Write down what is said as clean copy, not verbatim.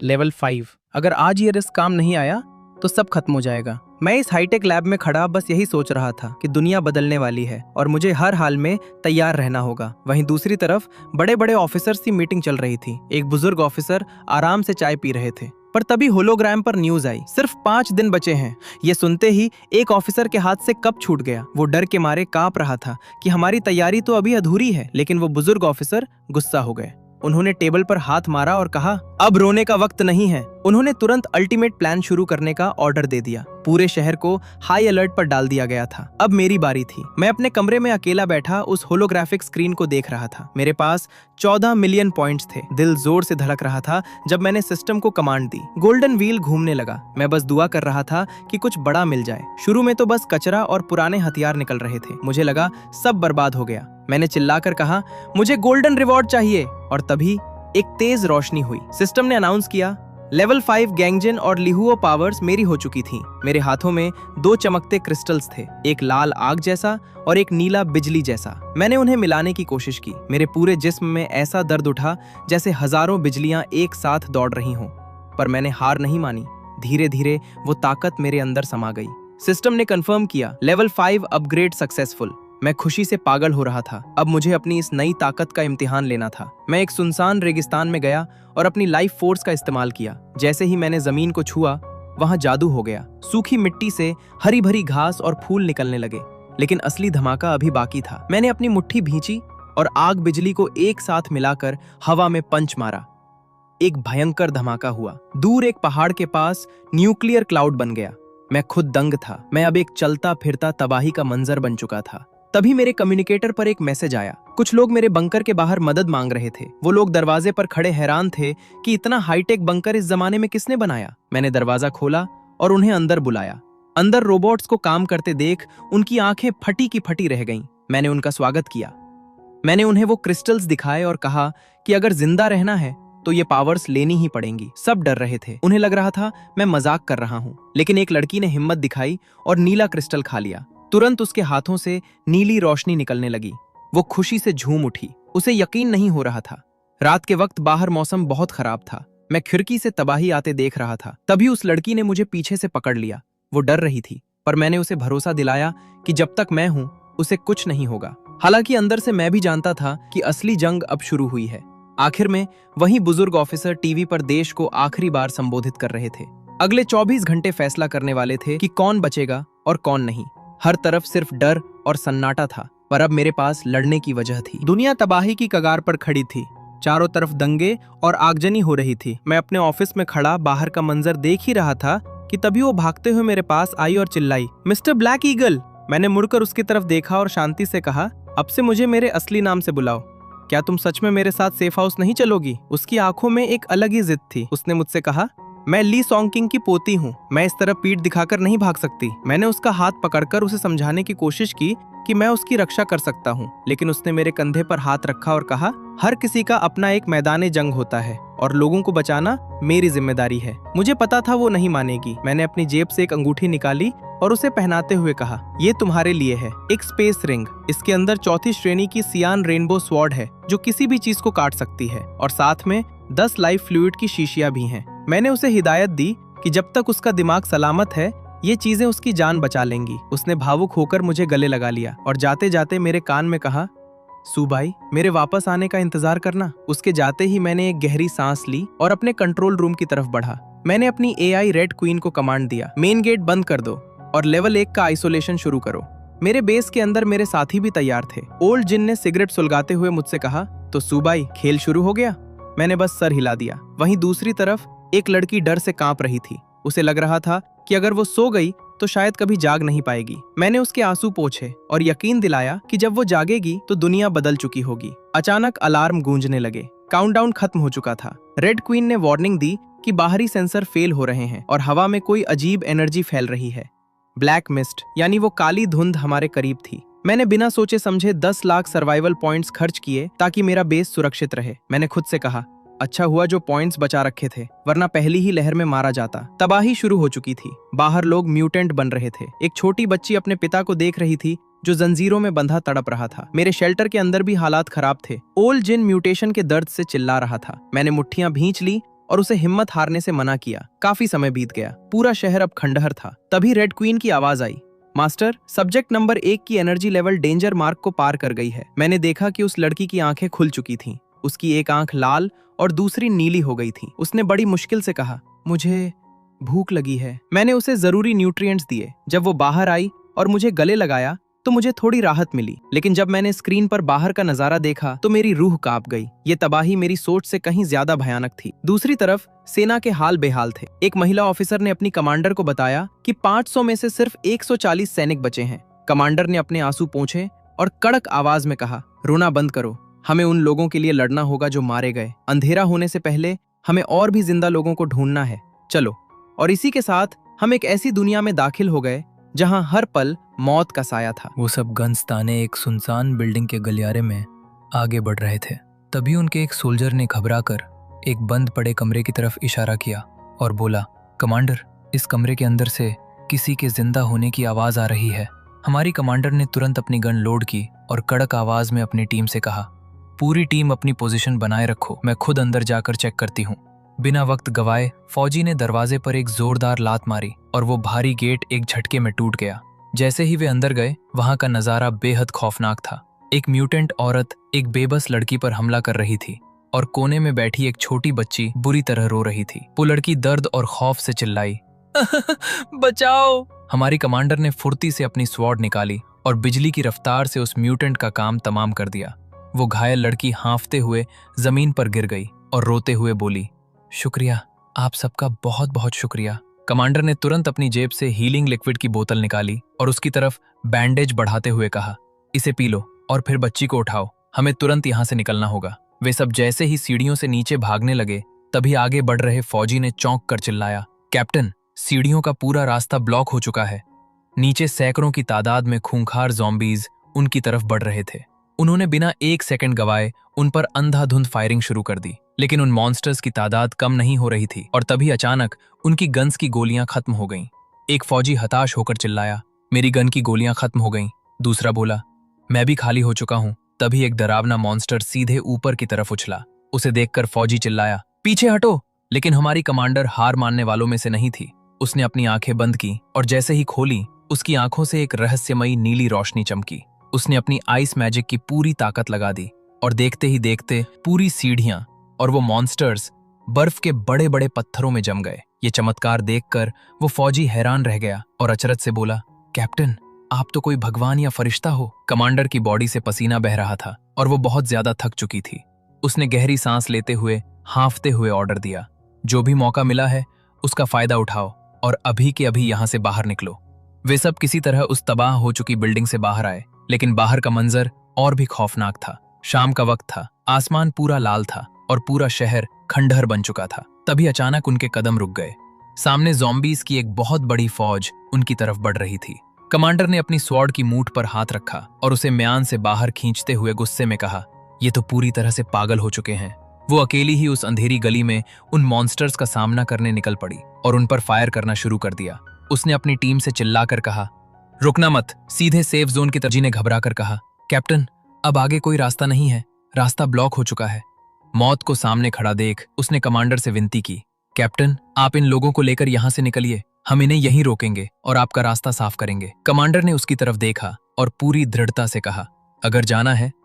Level 5। अगर आज ये रिस्क काम नहीं आया तो सब खत्म हो जाएगा। मैं इस हाईटेक लैब में खड़ा बस यही सोच रहा था कि दुनिया बदलने वाली है और मुझे हर हाल में तैयार रहना होगा। वहीं दूसरी तरफ बड़े बड़े ऑफिसर्स की मीटिंग चल रही थी। एक बुजुर्ग ऑफिसर आराम से चाय पी रहे थे, पर तभी होलोग्राम पर न्यूज आई, सिर्फ 5 दिन बचे हैं। ये सुनते ही एक ऑफिसर के हाथ से कप छूट गया। वो डर के मारे कांप रहा था कि हमारी तैयारी तो अभी अधूरी है। लेकिन वो बुजुर्ग ऑफिसर गुस्सा हो गए। उन्होंने टेबल पर हाथ मारा और कहा, अब रोने का वक्त नहीं है। उन्होंने तुरंत अल्टीमेट प्लान शुरू करने का ऑर्डर दे दिया। पूरे शहर को हाई अलर्ट पर डाल दिया गया था। अब मेरी बारी थी। मैं अपने कमरे में अकेला बैठा उस होलोग्राफिक स्क्रीन को देख रहा था। मेरे पास 14 मिलियन पॉइंट्स थे। दिल जोर से धड़क रहा था जब मैंने सिस्टम को कमांड दी। गोल्डन व्हील घूमने लगा। मैं बस दुआ कर रहा था कि कुछ बड़ा मिल जाए। शुरू में तो बस कचरा और पुराने हथियार निकल रहे थे। मुझे लगा सब बर्बाद हो गया। मैंने चिल्लाकर कहा, मुझे गोल्डन रिवॉर्ड चाहिए। और तभी एक तेज रोशनी हुई। सिस्टम ने अनाउंस किया, लेवल 5 गैंगजन और लिहुओ पावर्स मेरी हो चुकी थी। मेरे हाथों में 2 चमकते क्रिस्टल्स थे, एक लाल आग जैसा और एक नीला बिजली जैसा। मैंने उन्हें मिलाने की कोशिश की। मेरे पूरे जिस्म में ऐसा दर्द उठा जैसे हजारों बिजलियां एक साथ दौड़ रही हों। पर मैंने हार नहीं मानी। धीरे धीरे वो ताकत मेरे अंदर समा गई। सिस्टम ने कंफर्म किया, लेवल 5 अपग्रेड सक्सेसफुल। मैं खुशी से पागल हो रहा था। अब मुझे अपनी इस नई ताकत का इम्तिहान लेना था। मैं एक सुनसान रेगिस्तान में गया और अपनी लाइफ फोर्स का इस्तेमाल किया। जैसे ही मैंने जमीन को छुआ, वहां जादू हो गया। सूखी मिट्टी से हरी भरी घास और फूल निकलने लगे। लेकिन असली धमाका अभी बाकी था। मैंने अपनी मुट्ठी भींची और आग बिजली को एक साथ मिलाकर हवा में पंच मारा। एक भयंकर धमाका हुआ। दूर एक पहाड़ के पास न्यूक्लियर क्लाउड बन गया। मैं खुद दंग था। मैं अब एक चलता फिरता तबाही का मंजर बन चुका था। तभी मेरे कम्युनिकेटर पर एक मैसेज आया। कुछ लोग मेरे बंकर के बाहर मदद मांग रहे थे। वो लोग दरवाजे पर खड़े हैरान थे कि इतना हाईटेक बंकर इस जमाने में किसने बनाया। मैंने दरवाजा खोला और उन्हें अंदर बुलाया। अंदर रोबोट्स को काम करते देख उनकी आंखें फटी की फटी रह गईं। मैंने उनका स्वागत किया। मैंने उन्हें वो क्रिस्टल्स दिखाए और कहा कि अगर जिंदा रहना है तो ये पावर्स लेनी ही पड़ेंगी। सब डर रहे थे। उन्हें लग रहा था मैं मजाक कर रहा हूं। लेकिन एक लड़की ने हिम्मत दिखाई और नीला क्रिस्टल खा लिया। तुरंत उसके हाथों से नीली रोशनी निकलने लगी। वो खुशी से झूम उठी। उसे यकीन नहीं हो रहा था। रात के वक्त बाहर मौसम बहुत खराब था। मैं खिड़की से तबाही आते देख रहा था। तभी उस लड़की ने मुझे पीछे से पकड़ लिया। वो डर रही थी, पर मैंने उसे भरोसा दिलाया कि जब तक मैं हूं उसे कुछ नहीं होगा। हालांकि अंदर से मैं भी जानता था कि असली जंग अब शुरू हुई है। आखिर में वही बुजुर्ग ऑफिसर टीवी पर देश को आखिरी बार संबोधित कर रहे थे। अगले 24 घंटे फैसला करने वाले थे कि कौन बचेगा और कौन नहीं। हर तरफ सिर्फ डर और सन्नाटा था, पर अब मेरे पास लड़ने की वजह थी। दुनिया तबाही की कगार पर खड़ी थी। चारों तरफ दंगे और आगजनी हो रही थी। मैं अपने ऑफिस में खड़ा बाहर का मंजर देख ही रहा था कि तभी वो भागते हुए मेरे पास आई और चिल्लाई, मिस्टर ब्लैक ईगल। मैंने मुड़कर उसकी तरफ देखा और शांति से कहा, अब से मुझे मेरे असली नाम से बुलाओ। क्या तुम सच में मेरे साथ सेफ हाउस नहीं चलोगी? उसकी आंखों में एक अलग ही जिद थी। उसने मुझसे कहा, मैं ली सॉन्ग की पोती हूँ। मैं इस तरह पीठ दिखाकर नहीं भाग सकती। मैंने उसका हाथ पकड़कर उसे समझाने की कोशिश की कि मैं उसकी रक्षा कर सकता हूँ, लेकिन उसने मेरे कंधे पर हाथ रखा और कहा, हर किसी का अपना एक मैदान जंग होता है और लोगों को बचाना मेरी जिम्मेदारी है। मुझे पता था वो नहीं मानेगी। मैंने अपनी जेब से एक अंगूठी निकाली और उसे पहनाते हुए कहा, ये तुम्हारे लिए है, एक स्पेस रिंग। इसके अंदर 4थी श्रेणी की सियान रेनबो स्वॉर्ड है जो किसी भी चीज को काट सकती है, और साथ में 10 लाइफ फ्लूइड की शीशियां भी हैं। मैंने उसे हिदायत दी कि जब तक उसका दिमाग सलामत है ये चीजें उसकी जान बचा लेंगी। उसने भावुक होकर मुझे गले लगा लिया और जाते जाते मेरे कान में कहा, सूबाई, मेरे वापस आने का इंतजार करना। उसके जाते ही मैंने एक गहरी सांस ली और अपने कंट्रोल रूम की तरफ बढ़ा। मैंने अपनी AI रेड क्वीन को कमांड दिया, मेन गेट बंद कर दो और लेवल 1 का आइसोलेशन शुरू करो। मेरे बेस के अंदर मेरे साथी भी तैयार थे। ओल्ड जिन ने सिगरेट सुलगाते हुए मुझसे कहा, तो सूबाई, खेल शुरू हो गया? मैंने बस सर हिला दिया। वहीं दूसरी तरफ एक लड़की डर से कांप रही थी। उसे लग रहा था कि अगर वो सो गई तो शायद कभी जाग नहीं पाएगी। मैंने उसके आंसू पोंछे और यकीन दिलाया कि जब वो जागेगी तो दुनिया बदल चुकी होगी। अचानक अलार्म गूंजने लगे। काउंटडाउन खत्म हो चुका था। रेड क्वीन ने वार्निंग दी कि बाहरी सेंसर फेल हो रहे हैं और हवा में कोई अजीब एनर्जी फैल रही है। ब्लैक मिस्ट यानी वो काली धुंध हमारे करीब थी। मैंने बिना सोचे समझे 10 लाख सर्वाइवल पॉइंट्स खर्च किए ताकि मेरा बेस सुरक्षित रहे। मैंने खुद से कहा, अच्छा हुआ जो पॉइंट्स बचा रखे थे, वरना पहली ही लहर में मारा जाता। तबाही शुरू हो चुकी थी। बाहर लोग म्यूटेंट बन रहे थे। एक छोटी बच्ची अपने पिता को देख रही थी जो जंजीरों में बंधा तड़प रहा था। मेरे शेल्टर के अंदर भी हालात खराब थे। ओल्ड जिन म्यूटेशन के दर्द से चिल्ला रहा था। मैंने मुट्ठियां भींच ली और उसे हिम्मत हारने से मना किया। काफी समय बीत गया, पूरा शहर अब खंडहर था। तभी रेड क्वीन की आवाज आई, मास्टर, सब्जेक्ट नंबर 1 की एनर्जी लेवल डेंजर मार्क को पार कर गई है। मैंने देखा कि उस लड़की की आंखें खुल चुकी थीं। उसकी एक आंख लाल और दूसरी नीली हो गई थी। उसने बड़ी मुश्किल से कहा, मुझे भूख लगी है। मैंने उसे जरूरी न्यूट्रिएंट्स दिए। जब वो बाहर आई और मुझे गले लगाया तो मुझे थोड़ी राहत मिली, लेकिन जब मैंने स्क्रीन पर बाहर का नजारा देखा तो मेरी रूह कांप गई। ये तबाही मेरी सोच से कहीं ज्यादा भयानक थी। दूसरी तरफ सेना के हाल बेहाल थे। एक महिला ऑफिसर ने अपनी कमांडर को बताया कि 500 में से सिर्फ 140 सैनिक बचे हैं। कमांडर ने अपने आंसू पोंछे और कड़क आवाज में कहा, रोना बंद करो। हमें उन लोगों के लिए लड़ना होगा जो मारे गए। अंधेरा होने से पहले हमें और भी जिंदा लोगों को ढूंढना है। चलो। और इसी के साथ हम एक ऐसी दुनिया में दाखिल हो गए जहां हर पल मौत का साया था। वो सब गन्स ताने एक सुनसान बिल्डिंग के गलियारे में आगे बढ़ रहे थे। तभी उनके एक सोल्जर ने घबराकर एक बंद पड़े कमरे की तरफ इशारा किया और बोला, कमांडर, इस कमरे के अंदर से किसी के जिंदा होने की आवाज आ रही है। हमारी कमांडर ने तुरंत अपनी गन लोड की और कड़क आवाज में अपनी टीम से कहा, पूरी टीम अपनी पोजीशन बनाए रखो, मैं खुद अंदर जाकर चेक करती हूँ। बिना वक्त गवाए फौजी ने दरवाजे पर एक जोरदार लात मारी और वो भारी गेट एक झटके में टूट गया। जैसे ही वे अंदर गए, वहां का नजारा बेहद खौफनाक था। एक म्यूटेंट औरत एक बेबस लड़की पर हमला कर रही थी और कोने में बैठी एक छोटी बच्ची बुरी तरह रो रही थी। वो लड़की दर्द और खौफ से चिल्लाई, बचाओ। हमारी कमांडर ने फुर्ती से अपनी स्वॉर्ड निकाली और बिजली की रफ्तार से उस म्यूटेंट का काम तमाम कर दिया। वो घायल लड़की हांफते हुए जमीन पर गिर गई और रोते हुए बोली, शुक्रिया, आप सबका बहुत बहुत शुक्रिया। कमांडर ने तुरंत अपनी जेब से हीलिंग लिक्विड की बोतल निकाली और उसकी तरफ बैंडेज बढ़ाते हुए कहा, इसे पी लो और फिर बच्ची को उठाओ, हमें तुरंत यहाँ से निकलना होगा। वे सब जैसे ही सीढ़ियों से नीचे भागने लगे, तभी आगे बढ़ रहे फौजी ने चौंक कर चिल्लाया, कैप्टन, सीढ़ियों का पूरा रास्ता ब्लॉक हो चुका है। नीचे सैकड़ों की तादाद में खूंखार ज़ॉम्बीज उनकी तरफ बढ़ रहे थे। उन्होंने बिना एक सेकंड गवाए उन पर अंधाधुंध फायरिंग शुरू कर दी, लेकिन उन मॉन्स्टर्स की तादाद कम नहीं हो रही थी और तभी अचानक उनकी गन्स की गोलियां खत्म हो गईं। एक फौजी हताश होकर चिल्लाया, मेरी गन की गोलियां खत्म हो गईं। दूसरा बोला, मैं भी खाली हो चुका हूं। तभी एक डरावना मॉन्स्टर सीधे ऊपर की तरफ उछला। उसे देखकर फौजी चिल्लाया, पीछे हटो। लेकिन हमारी कमांडर हार मानने वालों में से नहीं थी। उसने अपनी आंखें बंद की और जैसे ही खोली, उसकी आंखों से एक रहस्यमयी नीली रोशनी चमकी। उसने अपनी आइस मैजिक की पूरी ताकत लगा दी और देखते ही देखते पूरी सीढ़ियां और वो मॉन्स्टर्स बर्फ के बड़े बड़े पत्थरों में जम गए। ये चमत्कार देखकर वो फौजी हैरान रह गया और अचरज से बोला, कैप्टन, आप तो कोई भगवान या फरिश्ता हो। कमांडर की बॉडी से पसीना बह रहा था और वो बहुत ज्यादा थक चुकी थी। उसने गहरी सांस लेते हुए हांफते हुए ऑर्डर दिया, जो भी मौका मिला है उसका फायदा उठाओ और अभी के अभी यहां से बाहर निकलो। वे सब किसी तरह उस तबाह हो चुकी बिल्डिंग से बाहर आए, लेकिन बाहर का मंजर और भी खौफनाक था। शाम का वक्त था, आसमान पूरा लाल था और पूरा शहर खंडहर बन चुका था। तभी अचानक उनके कदम रुक गए। सामने ज़ॉम्बीज की एक बहुत बड़ी फौज उनकी तरफ बढ़ रही थी। कमांडर ने अपनी स्वॉर्ड की मूठ पर हाथ रखा और उसे म्यान से बाहर खींचते हुए गुस्से में कहा, ये तो पूरी तरह से पागल हो चुके हैं। वो अकेली ही उस अंधेरी गली में उन मॉन्स्टर्स का सामना करने निकल पड़ी और उन पर फायर करना शुरू कर दिया। उसने अपनी टीम से चिल्लाकर कहा, रुकना मत, सीधे सेफ जोन की तरफ। जी ने घबराकर कहा, कैप्टन, अब आगे कोई रास्ता नहीं है, रास्ता ब्लॉक हो चुका है। मौत को सामने खड़ा देख उसने कमांडर से विनती की, कैप्टन, आप इन लोगों को लेकर यहां से निकलिए, हम इन्हें यहीं रोकेंगे और आपका रास्ता साफ करेंगे। कमांडर ने उसकी तरफ देखा और पूरी दृढ़ता से कहा, अगर जाना है